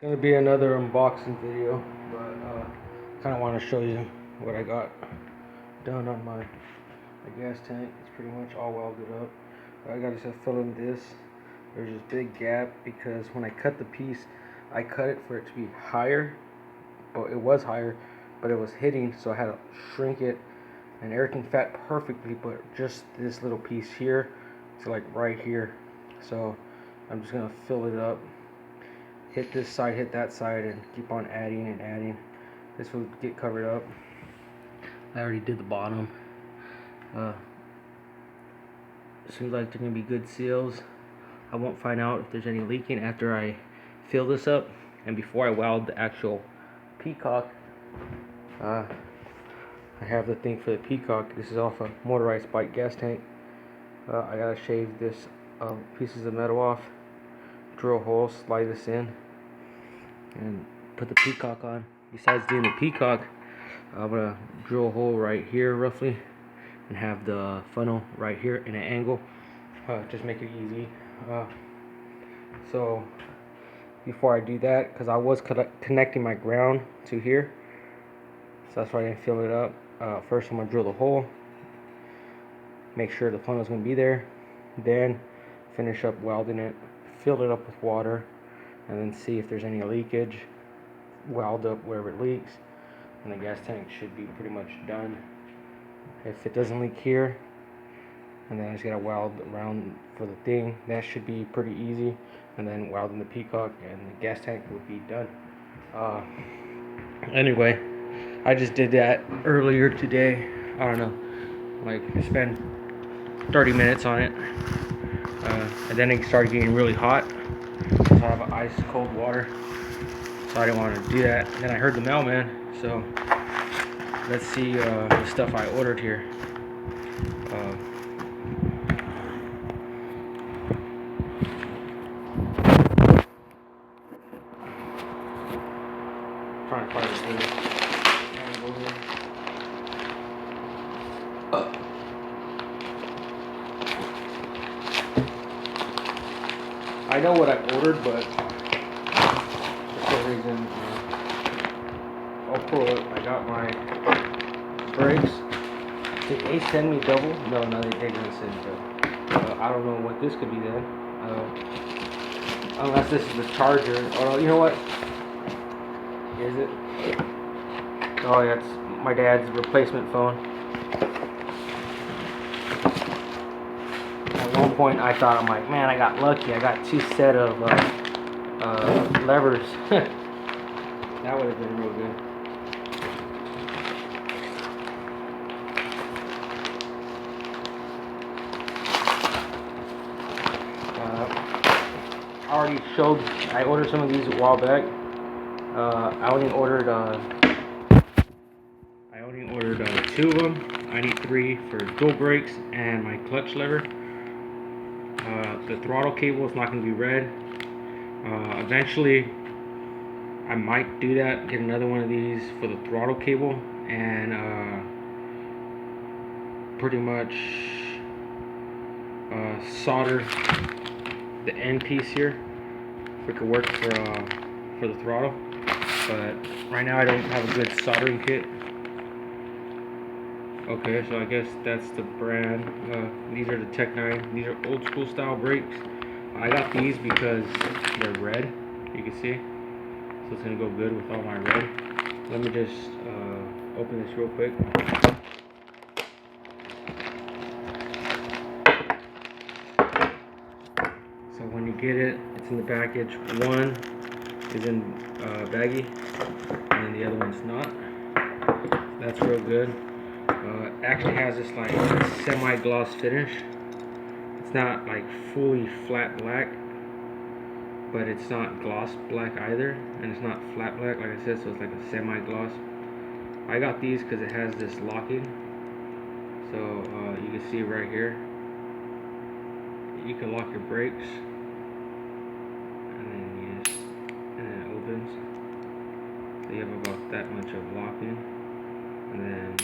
Gonna be another unboxing video, but kind of want to show you what I got done on my gas tank. It's pretty much all welded up. I got to fill in this. There's this big gap because when I cut the piece, I cut it for it to be higher. Well, it was higher, but it was hitting, so I had to shrink it, and everything fit perfectly, but just this little piece here to like right here. So I'm just gonna fill it up. Hit this side, hit that side, and keep on adding and adding. This will get covered up. I already did the bottom. Seems like they're gonna be good seals. I won't find out if there's any leaking after I fill this up and before I weld the actual peacock. I have the thing for the peacock. This is off a motorized bike gas tank. I gotta shave this pieces of metal off, drill holes, slide this in, and put the peacock on. Besides doing the peacock, I'm gonna drill a hole right here roughly and have the funnel right here in an angle. Just make it easy. So before I do that, because I was connecting my ground to here, so that's why I didn't fill it up. First I'm gonna drill the hole, make sure the funnel is gonna be there, then finish up welding it, fill it up with water, and then see if there's any leakage, weld up wherever it leaks, and the gas tank should be pretty much done. If it doesn't leak here, and then I just gotta weld around for the thing, that should be pretty easy, and then welding the peacock and the gas tank would be done. Anyway, I just did that earlier today. I don't know, like spent 30 minutes on it, and then it started getting really hot, so I have ice cold water, so I didn't want to do that. And then I heard the mailman, so let's see the stuff I ordered here. Trying to find a good angle here. I know what I ordered, but for some reason, I'll pull it. I got my brakes. Did they send me double? No, they didn't send double. I don't know what this could be then. Unless this is the charger. Oh, you know what? Is it? Oh, yeah, it's my dad's replacement phone. At one point, I thought, I'm like, man, I got lucky. I got two set of levers. That would have been real good. I already showed. I ordered some of these a while back. I only ordered two of them. I need three for dual brakes and my clutch lever. The throttle cable is not going to be red. Eventually, I might do that. Get another one of these for the throttle cable and pretty much solder the end piece here. If it could work for the throttle. But right now I don't have a good soldering kit. Okay, so I guess that's the brand. These are the Tech 9. These are old school style brakes. I got these because they're red, you can see. So it's gonna go good with all my red. Let me just open this real quick. So when you get it, it's in the package. One is in baggy, and the other one's not. That's real good. Actually has this like semi-gloss finish. It's not like fully flat black, but it's not gloss black either, and it's not flat black like I said, so it's like a semi-gloss. I got these because it has this locking, so you can see right here. You can lock your brakes, and then it opens. So you have about that much of locking, and then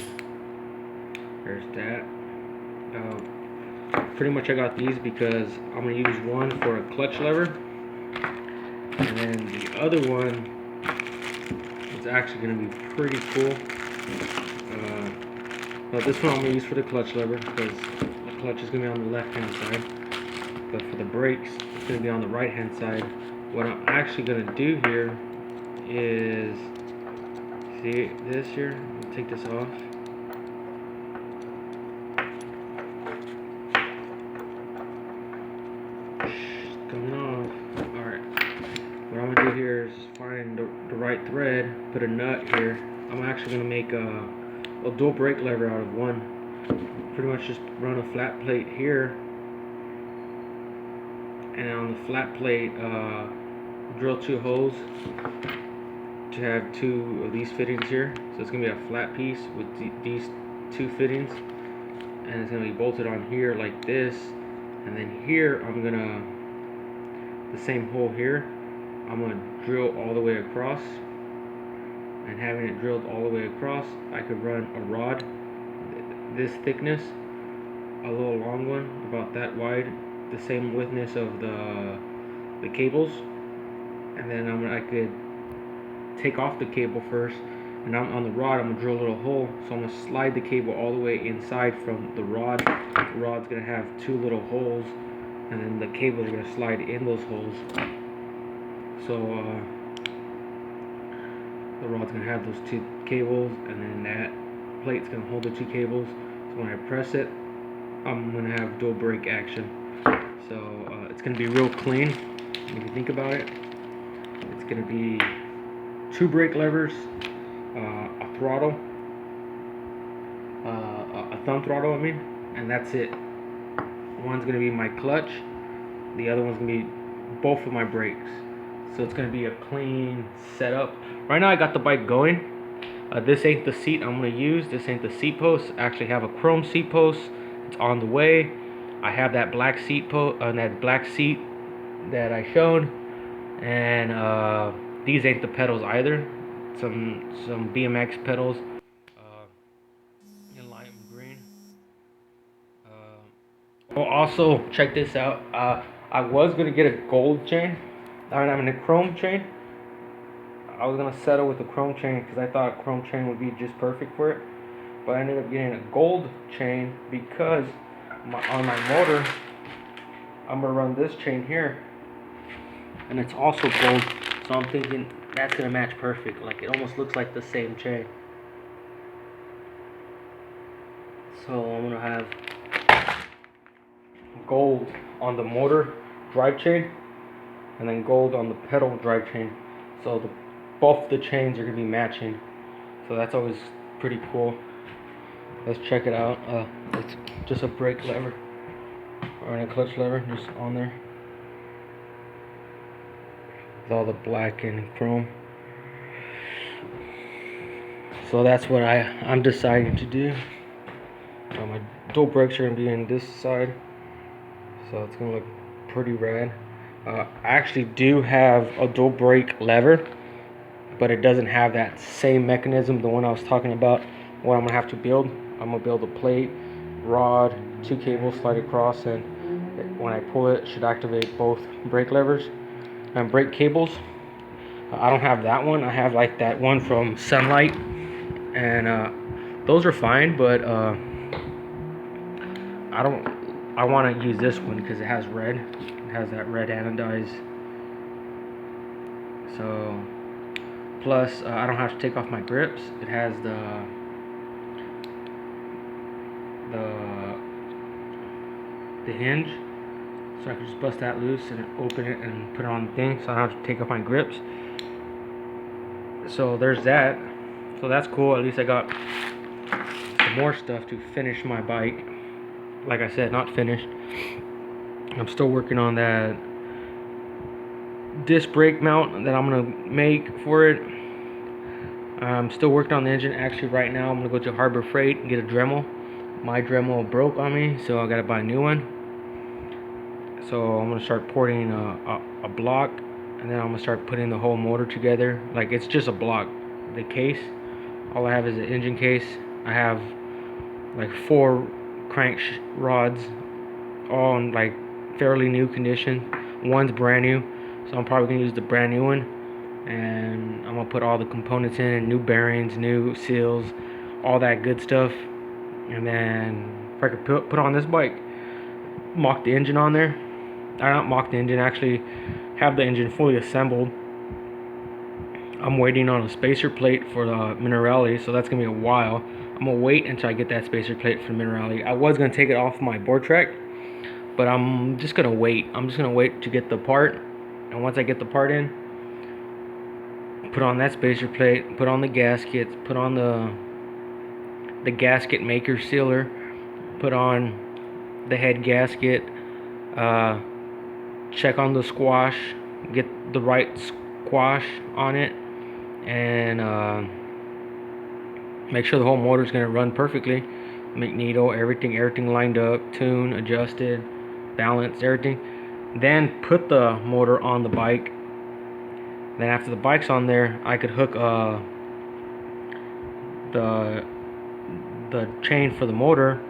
there's that. Pretty much I got these because I'm going to use one for a clutch lever And then the other one is actually going to be pretty cool. But this one I'm going to use for the clutch lever, because the clutch is going to be on the left hand side. But for the brakes, it's going to be on the right hand side. What I'm actually going to do here is, see this here? I'll take this off. Coming off. Alright. What I'm going to do here is find the right thread, put a nut here. I'm actually going to make a dual brake lever out of one. Pretty much just run a flat plate here. And on the flat plate, drill 2 holes to have 2 of these fittings here. So it's going to be a flat piece with these 2 fittings. And it's going to be bolted on here like this. And then here, I'm going to, the same hole here, I'm going to drill all the way across. And having it drilled all the way across, I could run a rod this thickness, a little long one, about that wide, the same widthness of the cables. And then I could take off the cable first, and I'm on the rod, I'm going to drill a little hole, so I'm going to slide the cable all the way inside from the rod. The rod's going to have 2 little holes, and then the cables are going to slide in those holes. So the rod's going to have those 2 cables, and then that plate's going to hold the 2 cables. So when I press it, I'm going to have dual brake action. So it's going to be real clean. If you think about it, it's going to be 2 brake levers, a throttle, a thumb throttle, and that's it. One's going to be my clutch, the other one's going to be both of my brakes. So it's going to be a clean setup. Right now I got the bike going. This ain't the seat I'm going to use. This ain't the seat post. I actually have a chrome seat post. It's on the way. I have that black seat that I showed, and these ain't the pedals either. Some BMX pedals in lime green. Also, check this out. I was gonna get a gold chain. A chrome chain. I was gonna settle with a chrome chain because I thought a chrome chain would be just perfect for it. But I ended up getting a gold chain because on my motor, I'm gonna run this chain here, and it's also gold. So I'm thinking that's gonna match perfect. Like, it almost looks like the same chain. So I'm gonna have gold on the motor drive chain, and then gold on the pedal drive chain. So both the chains are gonna be matching. So that's always pretty cool. Let's check it out. It's just a brake lever or a clutch lever, just on there with all the black and chrome. So that's what I'm deciding to do. My dual brakes are gonna be in this side, so it's gonna look pretty rad. I actually do have a dual brake lever, but it doesn't have that same mechanism, the one I was talking about. What I'm gonna have to build, I'm gonna build a plate, rod, 2 cables slide across, and when I pull it, it should activate both brake levers and brake cables. I don't have that one. I have like that one from Sunlight, and those are fine, but I want to use this one because it has red. It has that red anodized. So plus I don't have to take off my grips. It has the hinge, so I can just bust that loose and open it and put it on the thing, so I don't have to take off my grips. So there's that. So that's cool. At least I got some more stuff to finish my bike. Like I said, not finished. I'm still working on that disc brake mount that I'm gonna make for it. I'm still working on the engine. Actually, right now I'm gonna go to Harbor Freight and get a Dremel. My Dremel broke on me, so I gotta buy a new one. So I'm gonna start porting a block, and then I'm gonna start putting the whole motor together. Like, it's just a block. The case, all I have is an engine case. I have like 4 crank rods, all in like fairly new condition. One's brand new. so I'm probably gonna use the brand new one, and I'm gonna put all the components in, and new bearings, new seals, all that good stuff. And then if I could put on this bike, mock the engine on there. Not mock the engine, actually have the engine fully assembled. I'm waiting on a spacer plate for the Minerali, so that's gonna be a while. I'm gonna wait until I get that spacer plate for Minerali. I was gonna take it off my board track, but I'm just gonna wait. I'm just gonna wait to get the part, and once I get the part in, put on that spacer plate, put on the gaskets, put on the gasket maker sealer, put on the head gasket, check on the squash, get the right squash on it, and make sure the whole motor is going to run perfectly. Magneto, everything lined up, tune, adjusted, balanced, everything. Then put the motor on the bike. Then after the bike's on there, I could hook the chain for the motor.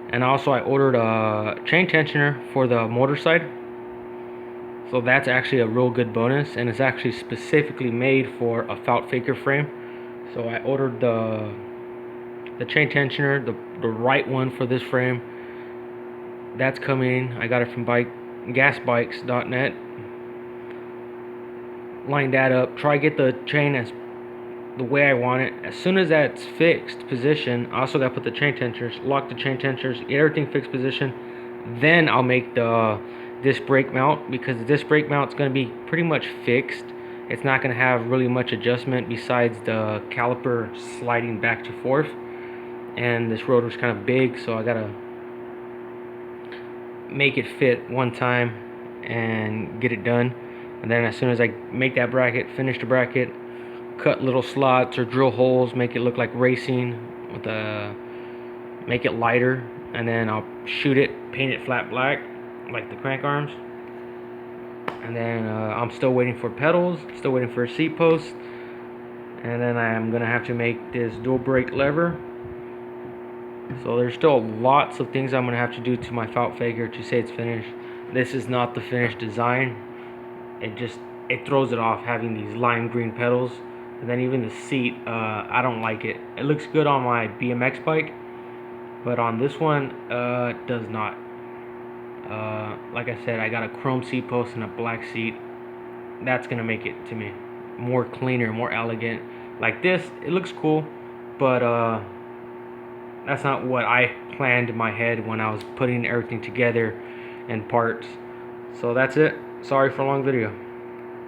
And also I ordered a chain tensioner for the motor side. So that's actually a real good bonus, and it's actually specifically made for a felt faker frame. So I ordered the chain tensioner, the right one for this frame. That's coming. I got it from gasbikes.net. Line that up. Try get the chain as the way I want it. As soon as that's fixed position, I also got to put the chain tensioners, lock the chain tensioners, get everything fixed position. Then I'll make the disc brake mount, because the disc brake mount is going to be pretty much fixed. It's not going to have really much adjustment besides the caliper sliding back to forth. And this rotor is kind of big, so I got to make it fit one time and get it done. And then as soon as I make that bracket, finish the bracket, cut little slots or drill holes, make it look like racing with make it lighter, and then I'll shoot it, paint it flat black like the crank arms. And then I'm still waiting for pedals, still waiting for a seat post, and then I'm gonna have to make this dual brake lever. So there's still lots of things I'm gonna have to do to my felt faker to say it's finished. This is not the finished design. It throws it off having these lime green pedals. And then even the seat, I don't like it. It looks good on my BMX bike, but on this one, it does not. Like I said, I got a chrome seat post and a black seat. That's gonna make it, to me, more cleaner, more elegant. Like this, it looks cool, but that's not what I planned in my head when I was putting everything together in parts. So that's it. Sorry for a long video.